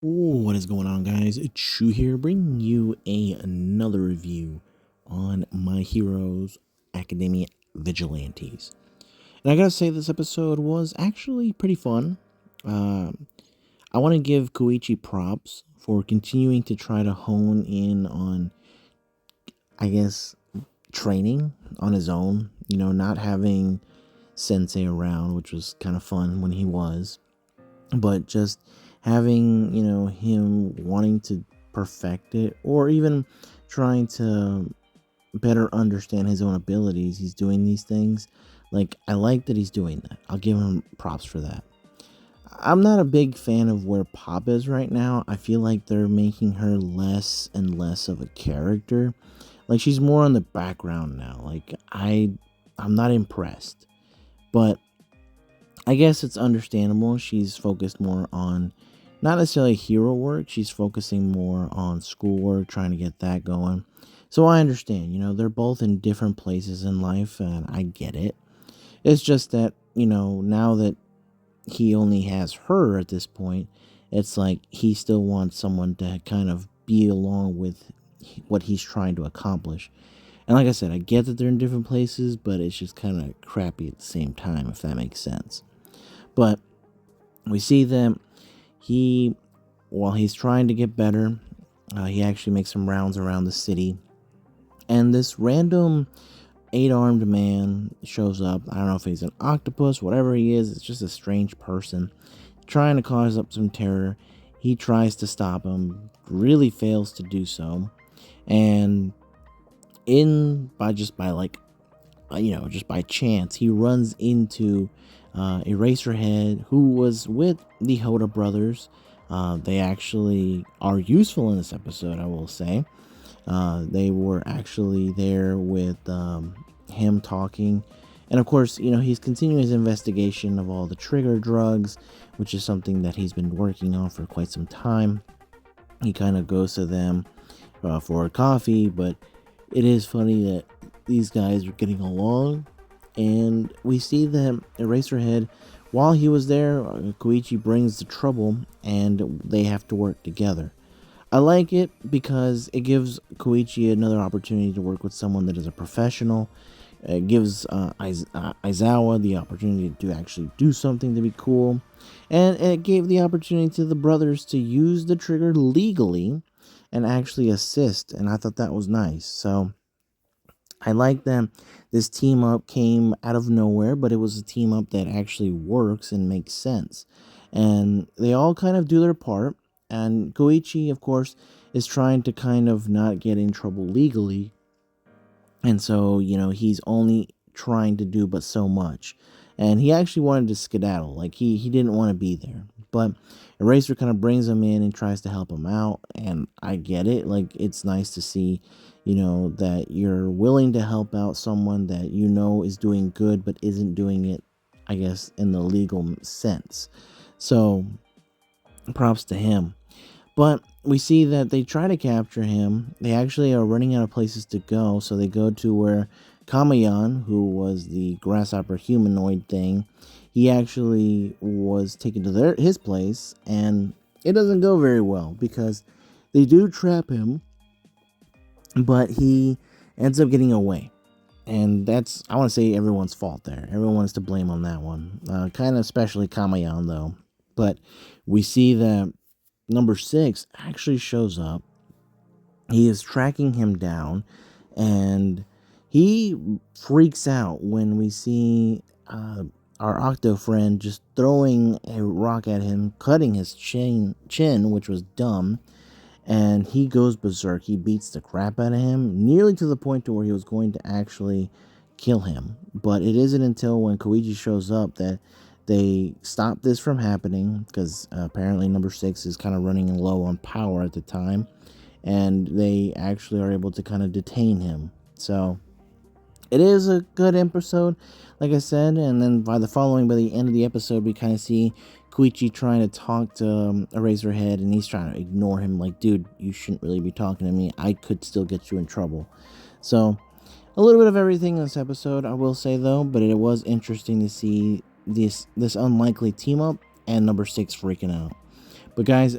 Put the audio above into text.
What is going on, guys? It's Shu here, bringing you another review on My Heroes Academia Vigilantes. And I gotta say, this episode was actually pretty fun. I want to give Koichi props for continuing to try to hone in on, I guess, training on his own. Not having Sensei around, which was kind of fun when he was, but just having him wanting to perfect it, or even trying to better understand his own abilities. He's doing these things. Like, I like that he's doing that. I'll give him props for that. I'm not a big fan of where Pop is right now. I feel like they're making her less and less of a character. Like, she's more on the background now. Like, I'm not impressed, but I guess it's understandable. She's focused more on not necessarily hero work. She's focusing more on schoolwork, trying to get that going. So I understand, they're both in different places in life, and I get it. It's just that, now that he only has her at this point, it's like he still wants someone to kind of be along with what he's trying to accomplish. And like I said, I get that they're in different places, but it's just kind of crappy at the same time, if that makes sense. But we see that while he's trying to get better, he actually makes some rounds around the city. And this random 8-armed man shows up. I don't know if he's an octopus, whatever he is. It's just a strange person trying to cause up some terror. He tries to stop him, really fails to do so. And just by chance, he runs into Eraserhead, who was with the Hoda brothers. They actually are useful in this episode, I will say. They were actually there with him talking. And of course, he's continuing his investigation of all the trigger drugs, which is something that he's been working on for quite some time. He kind of goes to them for a coffee, but it is funny that these guys are getting along. And we see that Eraserhead, while he was there, Koichi brings the trouble, and they have to work together. I like it because it gives Koichi another opportunity to work with someone that is a professional. It gives Aizawa the opportunity to actually do something to be cool. And it gave the opportunity to the brothers to use the trigger legally and actually assist. And I thought that was nice. So I like that this team up came out of nowhere, but it was a team up that actually works and makes sense. And they all kind of do their part. And Koichi, of course, is trying to kind of not get in trouble legally. And so, he's only trying to do but so much. And he actually wanted to skedaddle. Like, he didn't want to be there. But Eraser kind of brings him in and tries to help him out. And I get it. Like, it's nice to see, that you're willing to help out someone that is doing good but isn't doing it, I guess, in the legal sense. So, props to him. But we see that they try to capture him. They actually are running out of places to go, so they go to where Kamayan, who was the grasshopper humanoid thing, he actually was taken to his place, and it doesn't go very well because they do trap him, but he ends up getting away. And that's, I want to say, everyone's fault there. Everyone is to blame on that one. Kind of especially Kamayan, though. But we see that number 6 actually shows up. He is tracking him down, and he freaks out when we see our Octo friend just throwing a rock at him, cutting his chin, which was dumb. And he goes berserk. He beats the crap out of him, nearly to the point to where he was going to actually kill him. But it isn't until when Koichi shows up that they stop this from happening, because apparently number 6 is kind of running low on power at the time, and they actually are able to kind of detain him. So it is a good episode, like I said. And then by the end of the episode, we kind of see Koichi trying to talk to Eraserhead, and he's trying to ignore him. Like, dude, you shouldn't really be talking to me. I could still get you in trouble. So a little bit of everything in this episode, I will say, though. But it was interesting to see this unlikely team up and number 6 freaking out. But guys,